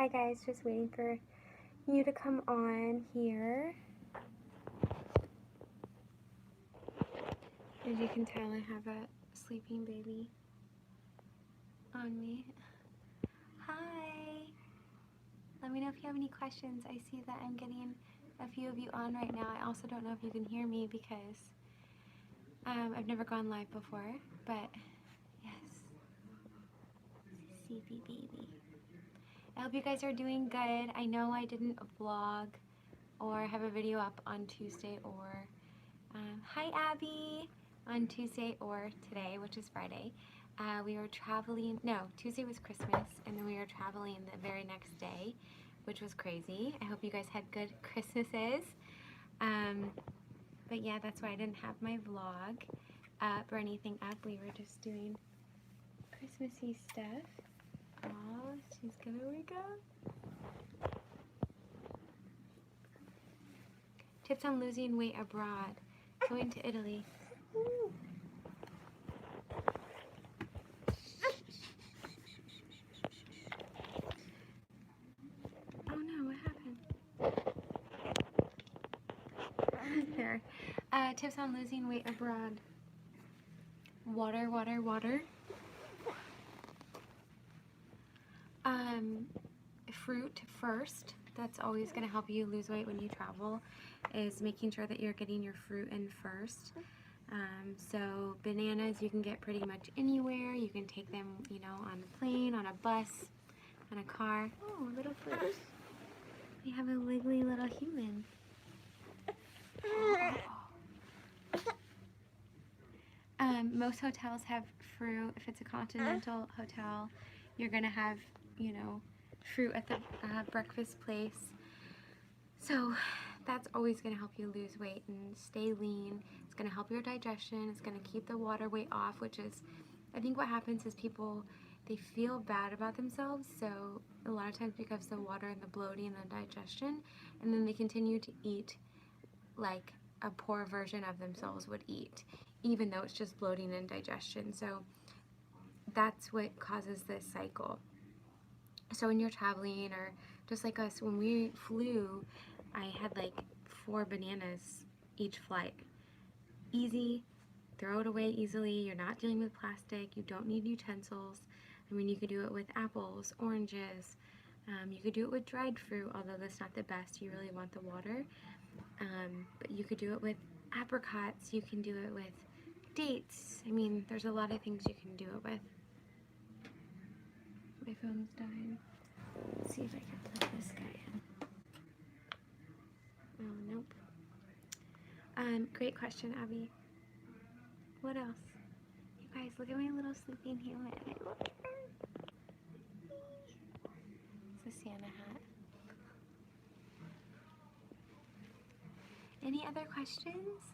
Hi guys, just waiting for you to come on here. As you can tell, I have a sleeping baby on me. Hi! Let me know if you have any questions. I see that I'm getting a few of you on right now. I also don't know if you can hear me because I've never gone live before, but yes. Sleepy baby. I hope you guys are doing good. I know I didn't vlog or have a video up on Tuesday or hi Abby, on Tuesday or today, which is Friday. We were traveling, no, Tuesday was Christmas, and then we were traveling the very next day, which was crazy. I hope you guys had good Christmases. But yeah, that's why I didn't have my vlog up or anything up. We were just doing Christmassy stuff. Oh, she's gonna wake up. Tips on losing weight abroad. Going to Italy. Oh no, what happened? There. Tips on losing weight abroad. Water, water, water. Fruit first. That's always going to help you lose weight when you travel, is making sure that you're getting your fruit in first. So bananas you can get pretty much anywhere. You can take them, you know, on a plane, on a bus, on a car. Oh, little fruit. We have a wiggly little human. Most hotels have fruit. If it's a continental hotel, you're gonna have, you know, fruit at the breakfast place. So that's always gonna help you lose weight and stay lean. It's gonna help your digestion. It's gonna keep the water weight off, which is, I think what happens is people, they feel bad about themselves. So a lot of times because the water and the bloating and the digestion, and then they continue to eat like a poor version of themselves would eat, even though it's just bloating and digestion. So that's what causes this cycle. So when you're traveling, or just like us, when we flew, I had like 4 bananas each flight. Easy, throw it away easily. You're not dealing with plastic. You don't need utensils. I mean, you could do it with apples, oranges. You could do it with dried fruit, although that's not the best. You really want the water. But you could do it with apricots. You can do it with dates. I mean, there's a lot of things you can do it with. My phone's dying. Let's see if I can plug this guy in. Oh, nope. Great question, Abby. What else? You guys, look at my little sleeping human. I love her. It's a Santa hat. Any other questions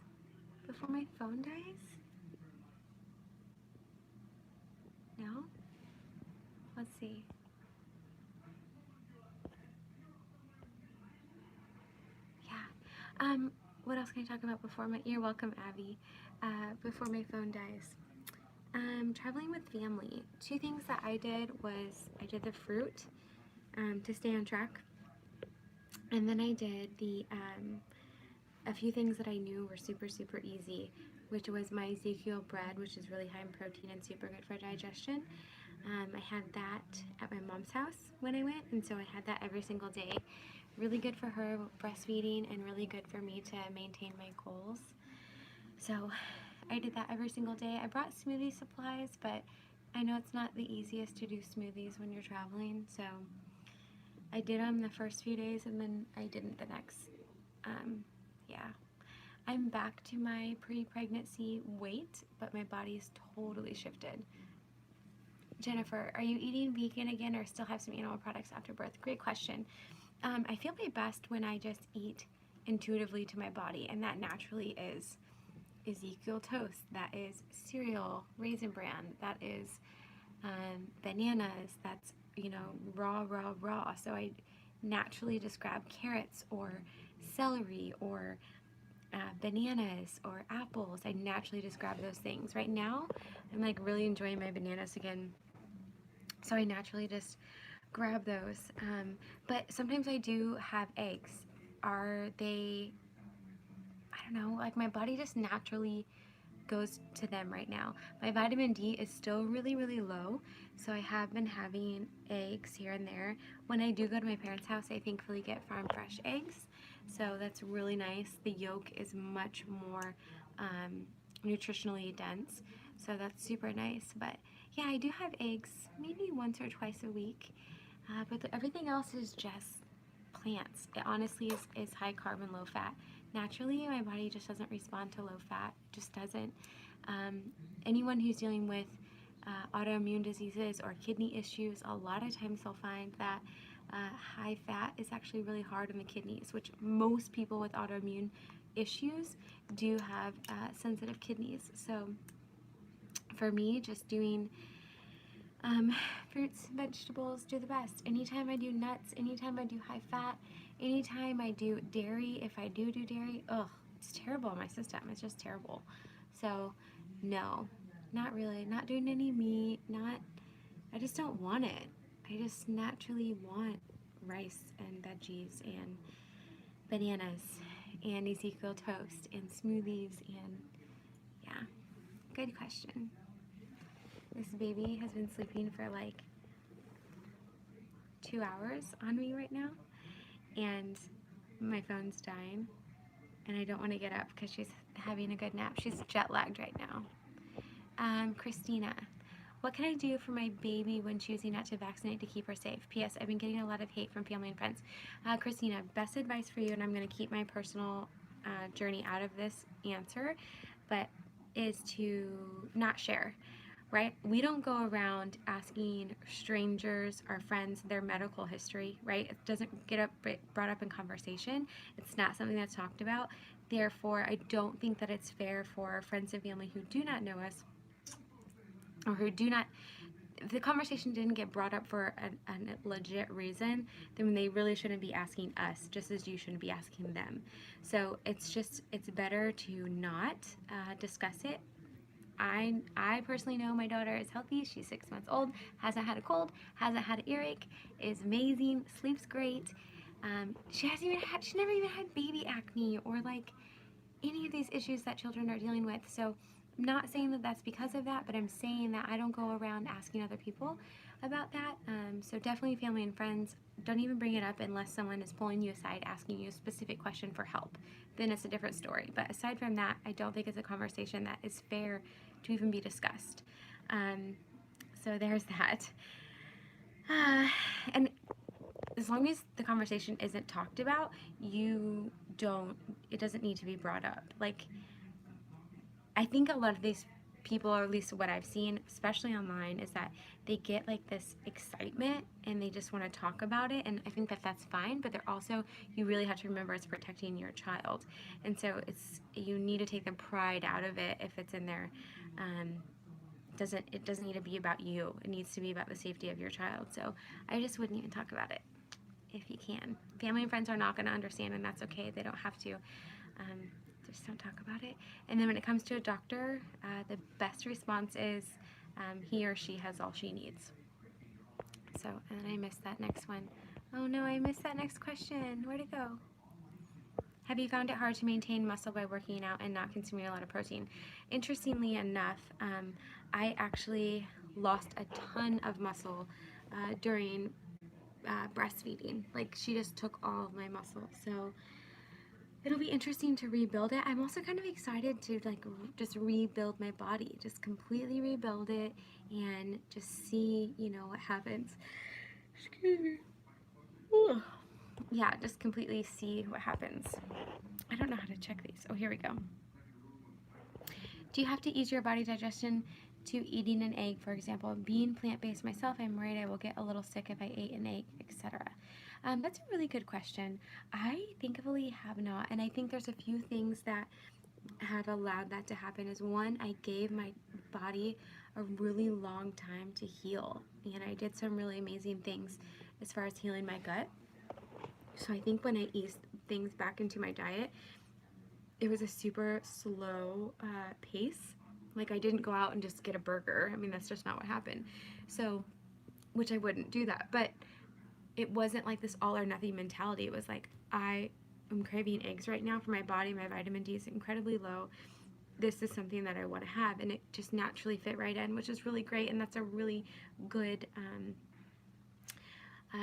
before my phone dies? No? Let's see. Yeah. What else can I talk about before my, you're welcome, Abby, before my phone dies? Traveling with family. 2 things that I did was, I did the fruit to stay on track. And then I did the, a few things that I knew were super, super easy, which was my Ezekiel bread, which is really high in protein and super good for digestion. I had that at my mom's house when I went, and so I had that every single day. Really good for her breastfeeding and really good for me to maintain my goals. So I did that every single day. I brought smoothie supplies, but I know it's not the easiest to do smoothies when you're traveling, so I did them the first few days and then I didn't the next. Yeah. I'm back to my pre-pregnancy weight, but my body's totally shifted. Jennifer, are you eating vegan again or still have some animal products after birth? Great question. I feel my best when I just eat intuitively to my body, and that naturally is Ezekiel toast, that is cereal, Raisin Bran, that is bananas, that's, you know, raw. So I naturally just grab carrots or celery or bananas or apples. I naturally just grab those things. Right now, I'm like really enjoying my bananas again. So I naturally just grab those. But sometimes I do have eggs. Are they, I don't know, like my body just naturally goes to them right now. My vitamin D is still really, really low, so I have been having eggs here and there. When I do go to my parents' house, I thankfully get farm fresh eggs, so that's really nice. The yolk is much more nutritionally dense, so that's super nice. But yeah, I do have eggs maybe once or twice a week, but everything else is just plants. It honestly is high carb and low fat. Naturally, my body just doesn't respond to low fat, just doesn't. Anyone who's dealing with autoimmune diseases or kidney issues, a lot of times they'll find that high fat is actually really hard on the kidneys, which most people with autoimmune issues do have sensitive kidneys. So for me, just doing fruits, vegetables do the best. Anytime I do nuts, anytime I do high fat, anytime I do dairy, if I do dairy, ugh, it's terrible in my system. It's just terrible. So, no, not really. Not doing any meat, I just don't want it. I just naturally want rice and veggies and bananas and Ezekiel toast and smoothies and, yeah, good question. This baby has been sleeping for like 2 hours on me right now, and my phone's dying, and I don't want to get up because she's having a good nap. She's jet lagged right now. Christina, what can I do for my baby when choosing not to vaccinate to keep her safe? P.S. I've been getting a lot of hate from family and friends. Christina, best advice for you, and I'm going to keep my personal journey out of this answer, but is to not share. Right? We don't go around asking strangers, our friends, their medical history, right? It doesn't get brought up in conversation. It's not something that's talked about. Therefore, I don't think that it's fair for our friends and family who do not know us or who do not, if the conversation didn't get brought up for a legit reason, then they really shouldn't be asking us, just as you shouldn't be asking them. So it's better to not discuss it. I personally know my daughter is healthy. She's 6 months old, hasn't had a cold, hasn't had an earache, is amazing, sleeps great. She never even had baby acne or like any of these issues that children are dealing with. So I'm not saying that that's because of that, but I'm saying that I don't go around asking other people about that. So definitely family and friends, don't even bring it up unless someone is pulling you aside, asking you a specific question for help. Then it's a different story. But aside from that, I don't think it's a conversation that is fair to even be discussed. So there's that. And as long as the conversation isn't talked about, it doesn't need to be brought up. Like, I think a lot of these people, or at least what I've seen, especially online, is that they get like this excitement and they just want to talk about it, and I think that that's fine, but they're also, you really have to remember it's protecting your child, and so you need to take the pride out of it if it's in there. It doesn't need to be about you. It needs to be about the safety of your child. So I just wouldn't even talk about it if you can. Family and friends are not going to understand, and that's okay. They don't have to. Just don't talk about it. And then when it comes to a doctor, the best response is he or she has all she needs. So, and then I missed that next one. Oh no, I missed that next question. Where'd it go? Have you found it hard to maintain muscle by working out and not consuming a lot of protein? Interestingly enough, I actually lost a ton of muscle during breastfeeding. Like, she just took all of my muscle. So it'll be interesting to rebuild it. I'm also kind of excited to like just rebuild my body, just completely rebuild it and just see, what happens. Excuse me. Ooh. Yeah, just completely see what happens. I don't know how to check these. Oh, here we go. Do you have to ease your body digestion to eating an egg, for example? Being plant-based myself, I'm worried I will get a little sick if I ate an egg, etc. That's a really good question. I thankfully have not, and I think there's a few things that have allowed that to happen. Is one, I gave my body a really long time to heal, and I did some really amazing things as far as healing my gut. So I think when I eased things back into my diet, it was a super slow pace. Like, I didn't go out and just get a burger. I mean, that's just not what happened. So, which I wouldn't do that. But it wasn't like this all or nothing mentality. It was like, I am craving eggs right now for my body. My vitamin D is incredibly low. This is something that I want to have. And it just naturally fit right in, which is really great. And that's a really good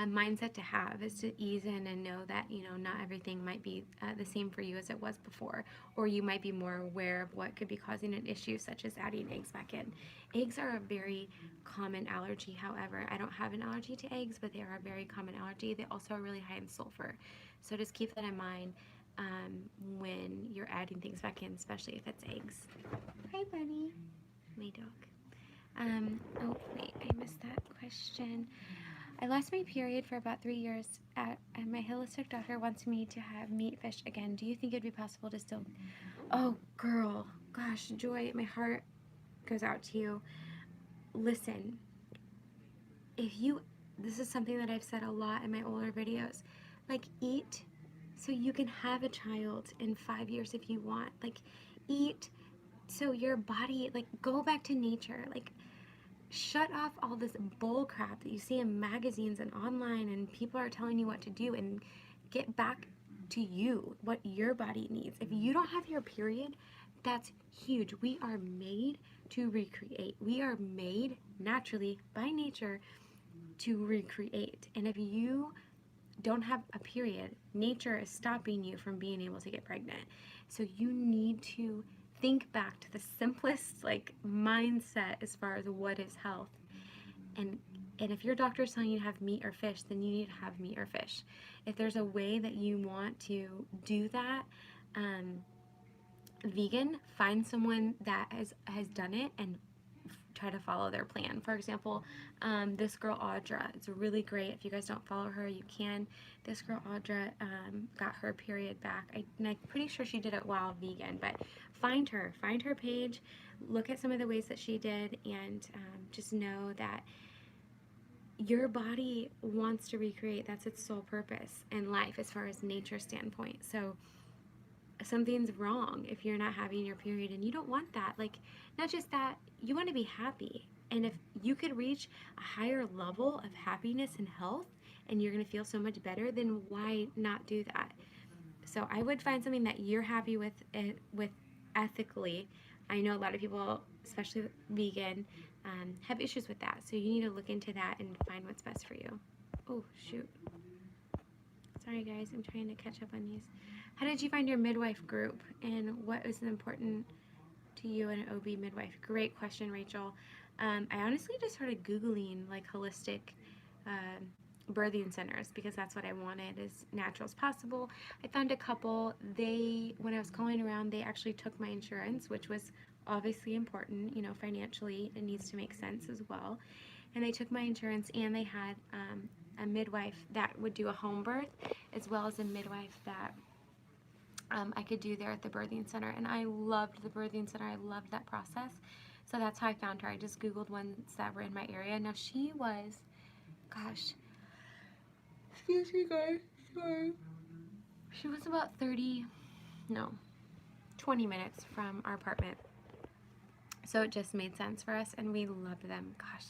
mindset to have, is to ease in and know that, you know, not everything might be the same for you as it was before, or you might be more aware of what could be causing an issue, such as adding eggs back in. Eggs are a very common allergy. However, I don't have an allergy to eggs, but they are a very common allergy. They also are really high in sulfur, so just keep that in mind when you're adding things back in, especially if it's eggs. Hi, buddy. My dog. Oh wait, I missed that question. I lost my period for about 3 years, and my holistic doctor wants me to have meat, fish again. Do you think it'd be possible to still? Oh, girl. Gosh, Joy, my heart goes out to you. Listen, this is something that I've said a lot in my older videos, like, eat so you can have a child in 5 years if you want. Like, eat so your body, like, go back to nature. Like, shut off all this bull crap that you see in magazines and online, and people are telling you what to do, and get back to you, what your body needs. If you don't have your period, that's huge. We are made to recreate. We are made naturally by nature to recreate. And if you don't have a period, nature is stopping you from being able to get pregnant. So you need to think back to the simplest, like, mindset as far as what is health. And if your doctor's telling you to have meat or fish, then you need to have meat or fish. If there's a way that you want to do that, vegan, find someone that has done it and try to follow their plan. For example, this girl Audra, it's really great. If you guys don't follow her, you can. This girl Audra got her period back. And I'm pretty sure she did it while vegan, but find her page, look at some of the ways that she did, and just know that your body wants to recreate. That's its sole purpose in life as far as nature standpoint. So something's wrong if you're not having your period, and you don't want that. Like, not just that, you want to be happy. And if you could reach a higher level of happiness and health, and you're going to feel so much better, then why not do that? So I would find something that you're happy with ethically. I know a lot of people, especially vegan, have issues with that. So you need to look into that and find what's best for you. Oh, shoot. Sorry, guys. I'm trying to catch up on these. How did you find your midwife group, and what is important to you in an OB midwife? Great question, Rachel. I honestly just started Googling, like, holistic birthing centers, because that's what I wanted, as natural as possible. I found a couple. When I was calling around, they actually took my insurance, which was obviously important. You know, financially, it needs to make sense as well. And they took my insurance, and they had a midwife that would do a home birth, as well as a midwife that I could do there at the birthing center. And I loved the birthing center. I loved that process. So that's how I found her. I just Googled ones that were in my area. Now, she was, gosh, excuse me, guys, sorry. She was about 20 minutes from our apartment. So it just made sense for us, and we loved them. Gosh,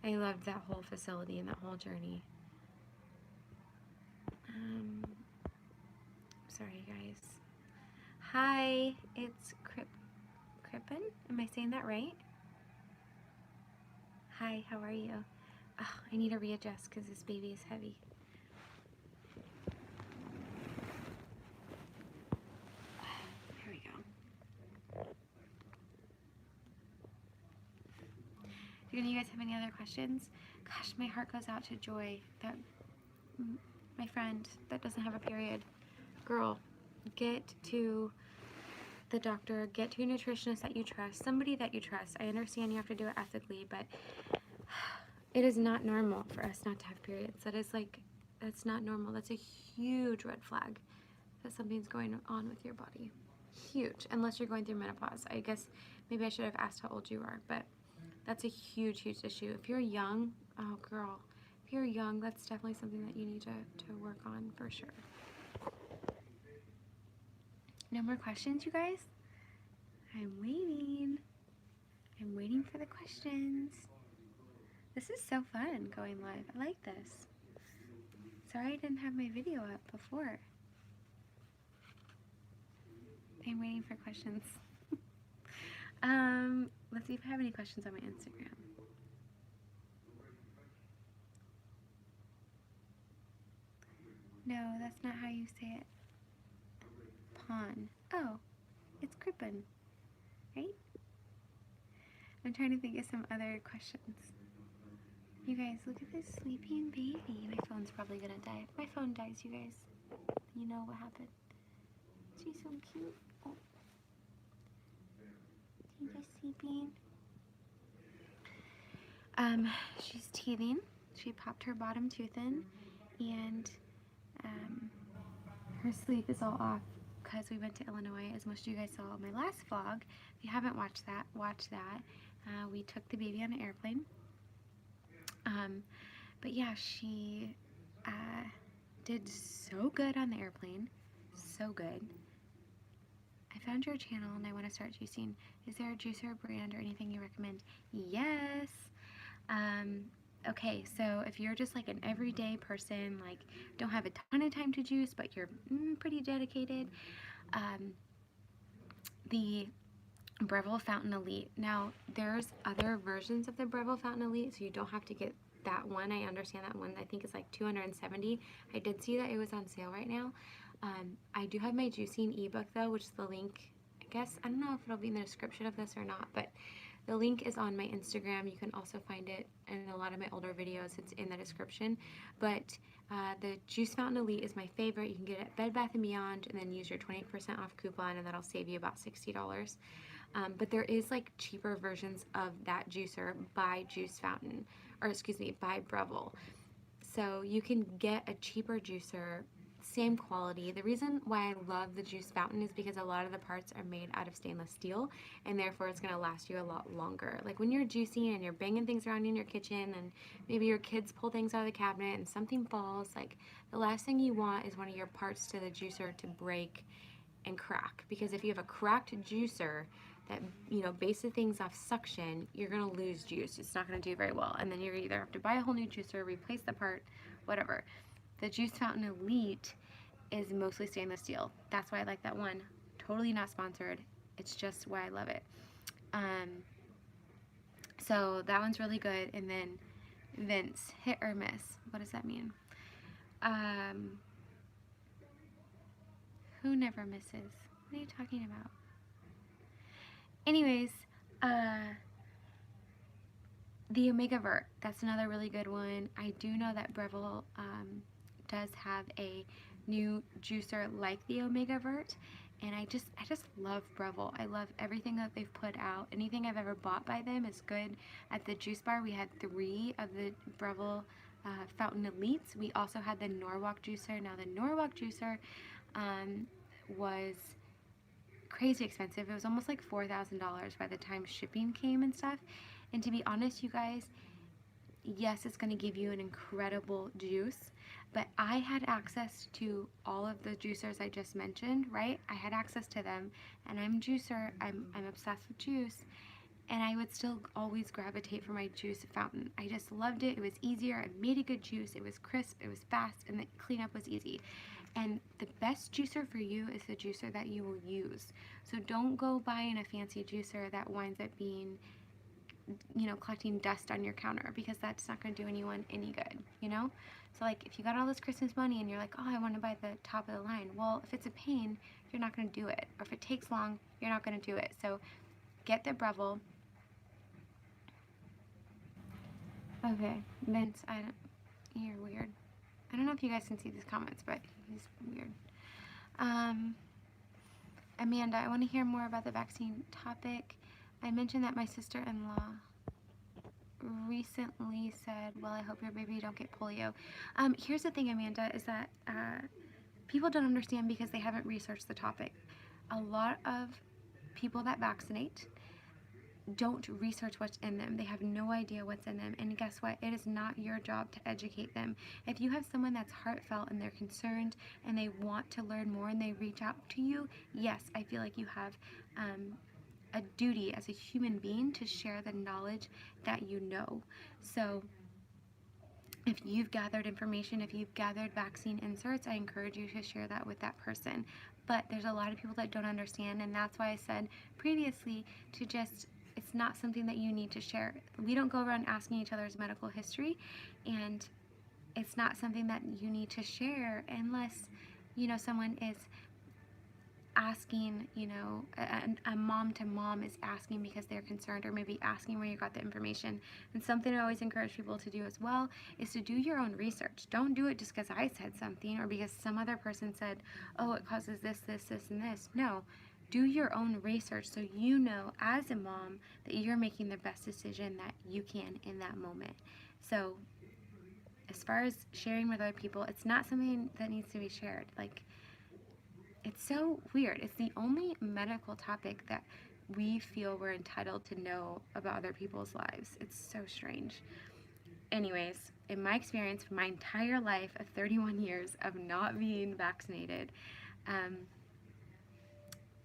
I loved that whole facility and that whole journey. Sorry, guys. Hi, it's Crip Crippen. Am I saying that right? Hi, how are you? Oh, I need to readjust because this baby is heavy. Here we go. Do you guys have any other questions? Gosh, my heart goes out to Joy, my friend that doesn't have a period. Girl, get to the doctor, get to a nutritionist that you trust, somebody that you trust. I understand you have to do it ethically, but it is not normal for us not to have periods. That's not normal. That's a huge red flag that something's going on with your body. Huge, unless you're going through menopause. I guess maybe I should have asked how old you are, but that's a huge, huge issue. If you're young, oh girl, if you're young, that's definitely something that you need to work on for sure. No more questions, you guys? I'm waiting. I'm waiting for the questions. This is so fun going live. I like this. Sorry I didn't have my video up before. I'm waiting for questions. Let's see if I have any questions on my Instagram. No, that's not how you say it. Pawn. Oh, it's Crippen, right? I'm trying to think of some other questions. You guys, look at this sleeping baby. My phone's probably gonna die. If my phone dies, you guys, you know what happened. She's so cute. Oh. She's just sleeping. She's teething. She popped her bottom tooth in, and her sleep is all off because we went to Illinois, as most of you guys saw in my last vlog. If you haven't watched that, watch that. We took the baby on an airplane. But yeah, she did so good on the airplane. So good. I found your channel and I want to start juicing. Is there a juicer brand or anything you recommend? Yes. Okay, so if you're just like an everyday person, like don't have a ton of time to juice, but you're pretty dedicated, the Breville Fountain Elite. Now, there's other versions of the Breville Fountain Elite, so you don't have to get that one. I understand that one. I think it's like $270. I did see that it was on sale right now. I do have my juicing ebook though, which is the link. I guess, I don't know if it'll be in the description of this or not, but the link is on my Instagram. You can also find it in a lot of my older videos. It's in the description. But the Juice Fountain Elite is my favorite. You can get it at Bed Bath & Beyond and then use your 20% off coupon, and that'll save you about $60. But there is like cheaper versions of that juicer by Juice Fountain, or excuse me, by Breville. So you can get a cheaper juicer, same quality. The reason why I love the Juice Fountain is because a lot of the parts are made out of stainless steel, and therefore it's going to last you a lot longer. Like when you're juicing and you're banging things around in your kitchen, and maybe your kids pull things out of the cabinet and something falls, like the last thing you want is one of your parts to the juicer to break and crack. Because if you have a cracked juicer that, you know, bases things off suction, you're going to lose juice. It's not going to do very well. And then you're either have to buy a whole new juicer, replace the part, whatever. The Juice Fountain Elite is mostly stainless steel. That's why I like that one. Totally not sponsored. It's just why I love it. So that one's really good. And then Vince, hit or miss. What does that mean? Who never misses? What are you talking about? Anyways, the Omega Vert, that's another really good one. I do know that Breville does have a new juicer like the Omega Vert, and I just love Breville. I love everything that they've put out. Anything I've ever bought by them is good. At the juice bar, we had 3 of the Breville Fountain Elites. We also had the Norwalk juicer. Now the Norwalk juicer was crazy expensive. It was almost like $4,000 by the time shipping came and stuff. And to be honest, you guys, yes, it's going to give you an incredible juice, but I had access to all of the juicers I just mentioned, right? I had access to them, and I'm a juicer. I'm obsessed with juice, and I would still always gravitate for my juice fountain. I just loved it. It was easier. I made a good juice. It was crisp. It was fast, and the cleanup was easy. And the best juicer for you is the juicer that you will use. So don't go buying a fancy juicer that winds up being, you know, collecting dust on your counter, because that's not going to do anyone any good, you know? So like if you got all this Christmas money and you're like, oh, I want to buy the top of the line. Well, if it's a pain, you're not going to do it. Or if it takes long, you're not going to do it. So get the Breville. Okay, Vince, you're weird. I don't know if you guys can see these comments, but he's weird. Amanda, I want to hear more about the vaccine topic. I mentioned that my sister-in-law recently said, well, I hope your baby don't get polio. Here's the thing, Amanda, is that people don't understand because they haven't researched the topic. A lot of people that vaccinate don't research what's in them. They have no idea what's in them. And guess what? It is not your job to educate them. If you have someone that's heartfelt and they're concerned and they want to learn more and they reach out to you, yes, I feel like you have a duty as a human being to share the knowledge that you know. So if you've gathered information, if you've gathered vaccine inserts, I encourage you to share that with that person. But there's a lot of people that don't understand, and that's why I said previously to just, it's not something that you need to share. We don't go around asking each other's medical history, and it's not something that you need to share unless, someone is asking, a mom to mom is asking because they're concerned, or maybe asking where you got the information. And something I always encourage people to do as well is to do your own research. Don't do it just because I said something or because some other person said, oh, it causes this, this, this, and this. No, do your own research so you know as a mom that you're making the best decision that you can in that moment. So as far as sharing with other people, it's not something that needs to be shared. Like, it's so weird. It's the only medical topic that we feel we're entitled to know about other people's lives. It's so strange. Anyways, in my experience, for my entire life of 31 years of not being vaccinated,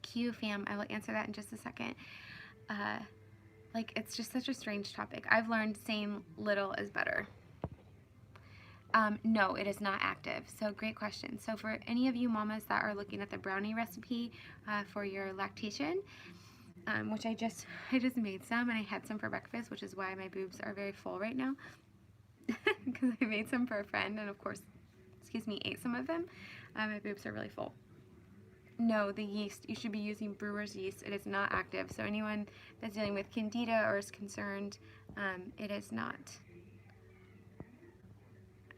Q fam, I will answer that in just a second. It's just such a strange topic. I've learned saying little is better. No, it is not active. So great question. So for any of you mamas that are looking at the brownie recipe for your lactation, which I just made some, and I had some for breakfast, which is why my boobs are very full right now, because I made some for a friend and of course, ate some of them. My boobs are really full. No, the yeast, you should be using brewer's yeast. It is not active. So anyone that's dealing with candida or is concerned, it is not.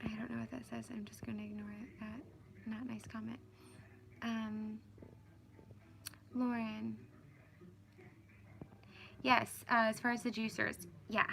I don't know what that says. I'm just going to ignore that. Not nice comment. Lauren. Yes, as far as the juicers, yeah.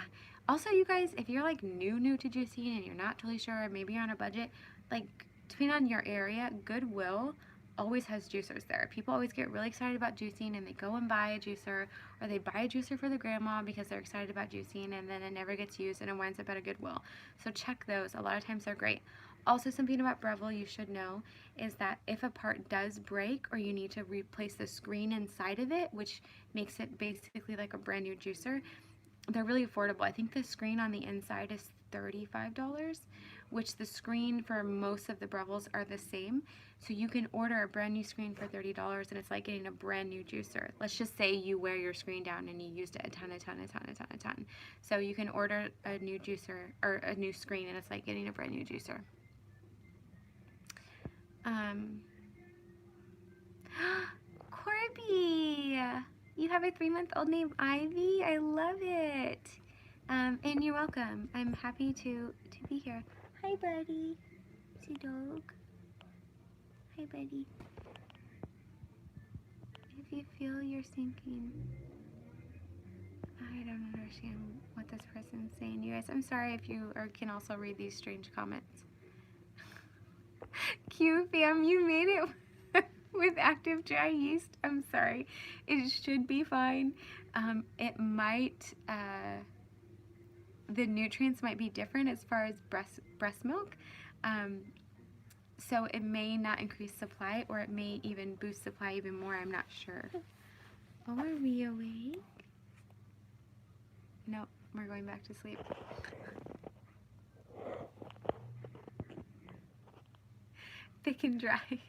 Also, you guys, if you're like new to juicing and you're not totally sure, maybe you're on a budget, like depending on your area, Goodwill always has juicers there. People always get really excited about juicing and they go and buy a juicer, or they buy a juicer for the grandma because they're excited about juicing, and then it never gets used and it winds up at a Goodwill. So check those. A lot of times they're great. Also, something about Breville you should know is that if a part does break or you need to replace the screen inside of it, which makes it basically like a brand new juicer, they're really affordable. I think the screen on the inside is $35, which the screen for most of the Brevilles are the same. So you can order a brand new screen for $30 and it's like getting a brand new juicer. Let's just say you wear your screen down and you used it a ton. So you can order a new juicer or a new screen and it's like getting a brand new juicer. Corby! You have a 3-month-old named Ivy? I love it. And you're welcome. I'm happy to be here. Hi, buddy. See dog. Hi, buddy. If you feel you're sinking, I don't understand what this person's saying. You guys, I'm sorry if you can also read these strange comments. Q fam, you made it with active dry yeast. I'm sorry. It should be fine. It might, the nutrients might be different as far as breast milk. So it may not increase supply, or it may even boost supply even more. I'm not sure. Oh, are we awake? Nope, we're going back to sleep. Thick and dry.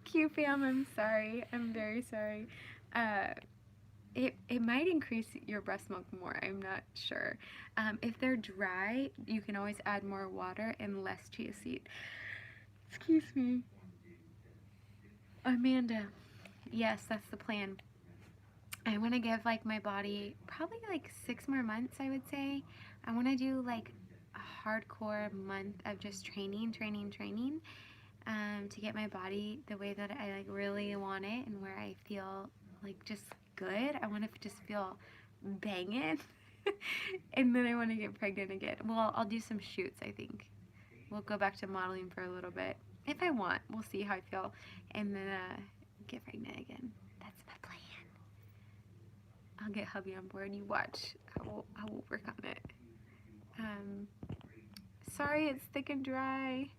Q fam, I'm sorry. I'm very sorry. It might increase your breast milk more. I'm not sure. If they're dry, you can always add more water and less chia seed. Excuse me. Amanda. Yes, that's the plan. I want to give like my body probably like 6 more months, I would say. I want to do like a hardcore month of just training to get my body the way that I like really want it and where I feel like just good. I want to just feel banging. And then I want to get pregnant again. Well, I'll do some shoots, I think. We'll go back to modeling for a little bit. If I want, we'll see how I feel. And then get pregnant again. That's my plan. I'll get hubby on board. You watch. I will work on it. Sorry, it's thick and dry.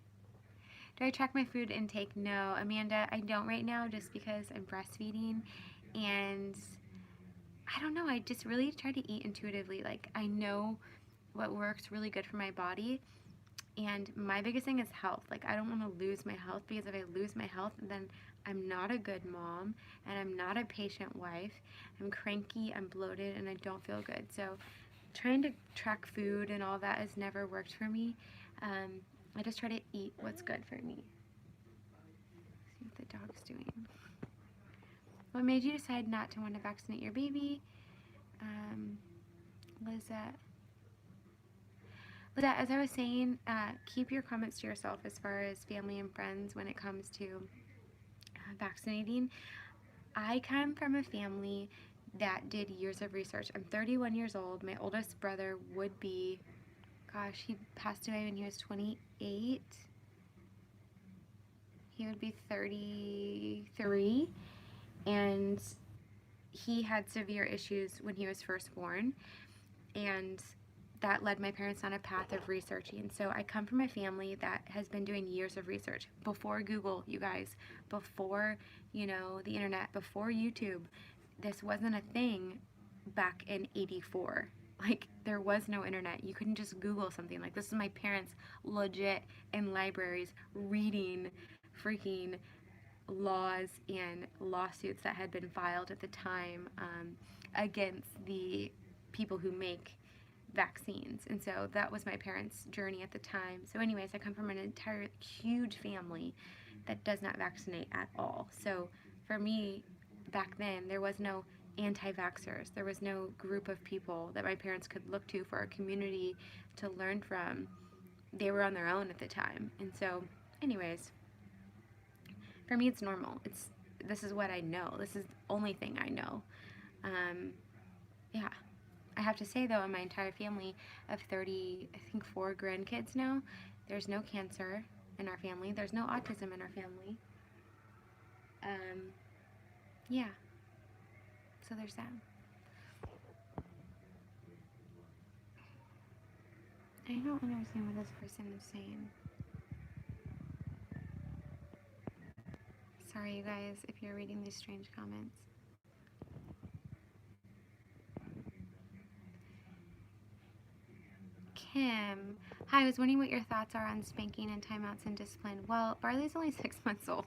Do I track my food intake? No, Amanda, I don't right now just because I'm breastfeeding, and I don't know, I just really try to eat intuitively. Like, I know what works really good for my body. And my biggest thing is health. Like, I don't want to lose my health, because if I lose my health, then I'm not a good mom and I'm not a patient wife. I'm cranky, I'm bloated, and I don't feel good. So trying to track food and all that has never worked for me. I just try to eat what's good for me. See what the dog's doing. What made you decide not to want to vaccinate your baby? Lizette. But as I was saying, keep your comments to yourself as far as family and friends when it comes to vaccinating. I come from a family that did years of research. I'm 31 years old. My oldest brother would be, gosh, he passed away when he was 28. He would be 33. And he had severe issues when he was first born. And that led my parents on a path of researching. So I come from a family that has been doing years of research. Before Google, you guys, before, the internet, before YouTube, this wasn't a thing back in 84. Like, there was no internet. You couldn't just Google something. Like, this is my parents legit in libraries reading freaking laws and lawsuits that had been filed at the time against the people who make vaccines. And so that was my parents' journey at the time. So anyways, I come from an entire huge family that does not vaccinate at all. So for me, back then, there was no anti-vaxxers. There was no group of people that my parents could look to for a community to learn from. They were on their own at the time. And so anyways, for me, it's normal. This is what I know. This is the only thing I know. Yeah. I have to say, though, in my entire family of 4 grandkids now, there's no cancer in our family. There's no autism in our family. Yeah. So there's that. I don't understand what this person is saying. Sorry, you guys, if you're reading these strange comments. Kim, hi, I was wondering what your thoughts are on spanking and timeouts and discipline. Well, Barley's only 6 months old,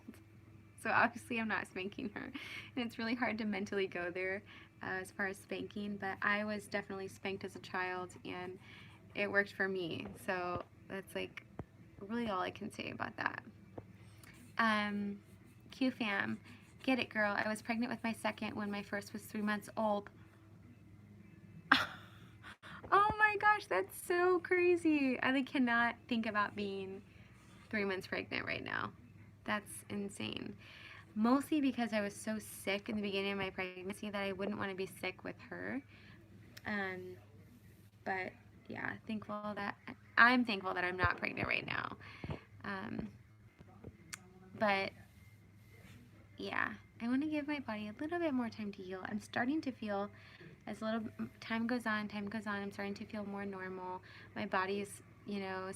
so obviously I'm not spanking her. And it's really hard to mentally go there as far as spanking, but I was definitely spanked as a child, and it worked for me. So that's like really all I can say about that. Q fam, get it, girl. I was pregnant with my second when my first was 3 months old. Oh my gosh, that's so crazy. I cannot think about being 3 months pregnant right now. That's insane. Mostly because I was so sick in the beginning of my pregnancy that I wouldn't want to be sick with her. But yeah, I'm thankful that I'm not pregnant right now. But yeah, I want to give my body a little bit more time to heal. I'm starting to feel, as a little time goes on, I'm starting to feel more normal. My body's,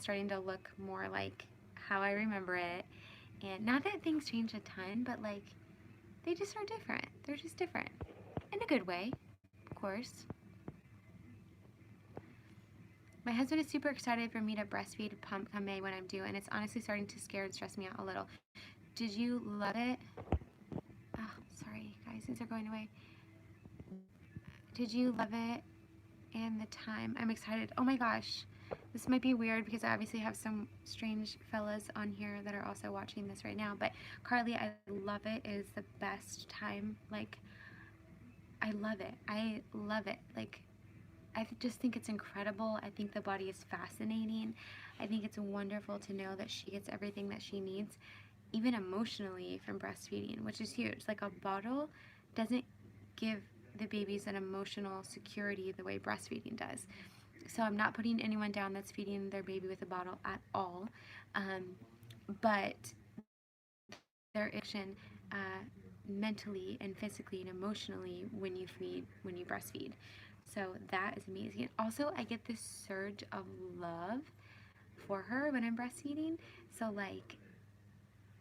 starting to look more like how I remember it. And not that things change a ton, but they just are different. They're just different. In a good way, of course. My husband is super excited for me to breastfeed pump come May when I'm due, and it's honestly starting to scare and stress me out a little. Did you love it? Oh, sorry, guys, these are going away. Did you love it and the time? I'm excited. Oh my gosh. This might be weird because I obviously have some strange fellas on here that are also watching this right now. But Carly, I love it. It is the best time. I love it. I love it. I just think it's incredible. I think the body is fascinating. I think it's wonderful to know that she gets everything that she needs, even emotionally, from breastfeeding, which is huge. A bottle doesn't give the babies an emotional security the way breastfeeding does. So I'm not putting anyone down that's feeding their baby with a bottle at all. But their action mentally and physically and emotionally when you breastfeed. So that is amazing. And also, I get this surge of love for her when I'm breastfeeding. So I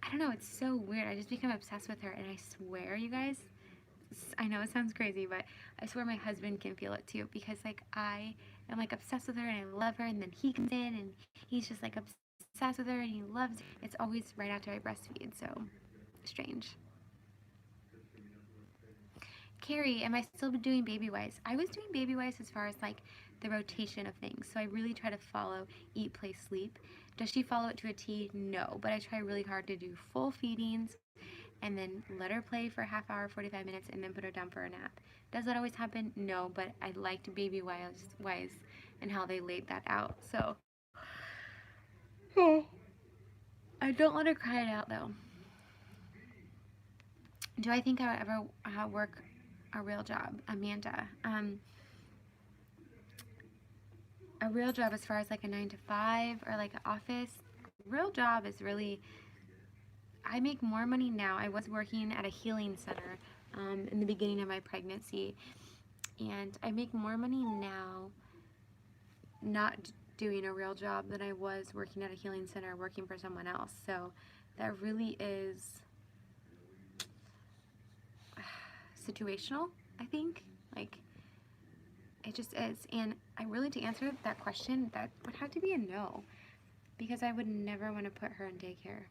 don't know, it's so weird. I just become obsessed with her, and I swear, you guys, I know it sounds crazy, but I swear my husband can feel it too, because like I am like obsessed with her and I love her, and then he comes in and he's just like obsessed with her and he loves her. It's always right after I breastfeed, so strange. Carrie, am I still doing Babywise? I was doing Babywise as far as like the rotation of things, so I really try to follow eat, play, sleep. Does she follow it to a T? No, but I try really hard to do full feedings and then let her play for a half hour, 45 minutes, and then put her down for a nap. Does that always happen? No, but I liked Babywise and how they laid that out. So, I don't let her cry it out though. Do I think I would ever work a real job? Amanda. A real job as far as like a 9 to 5 or like an office. Real job is really, I make more money now. I was working at a healing center in the beginning of my pregnancy, and I make more money now not doing a real job than I was working at a healing center working for someone else. So that really is situational, I think. Like, it just is. And I really, to answer that question, that would have to be a no, because I would never want to put her in daycare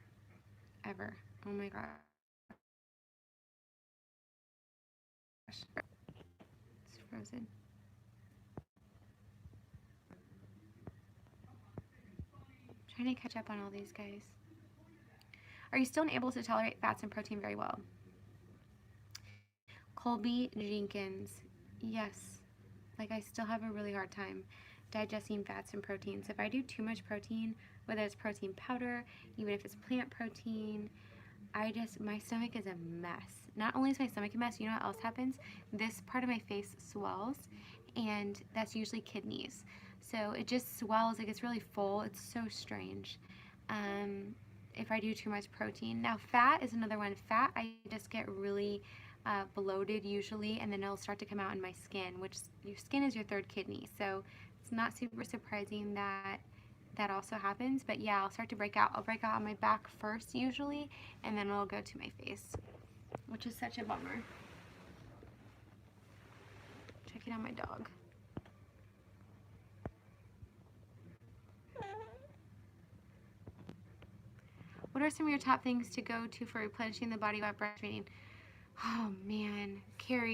ever. Oh my gosh. It's frozen. Trying to catch up on all these guys. Are you still able to tolerate fats and protein very well? Colby Jenkins. Yes. Like, I still have a really hard time digesting fats and proteins. If I do too much protein, whether it's protein powder, even if it's plant protein, my stomach is a mess. Not only is my stomach a mess, you know what else happens? This part of my face swells, and that's usually kidneys. So it just swells, it gets really full. It's so strange. If I do too much protein. Now, fat is another one. Fat, I just get really bloated usually, and then it'll start to come out in my skin, which your skin is your third kidney. So it's not super surprising that that also happens. But yeah, I'll start to break out. I'll break out on my back first usually, and then it'll go to my face, which is such a bummer. Checking on my dog. What are some of your top things to go to for replenishing the body while breastfeeding? Oh man, Carrie.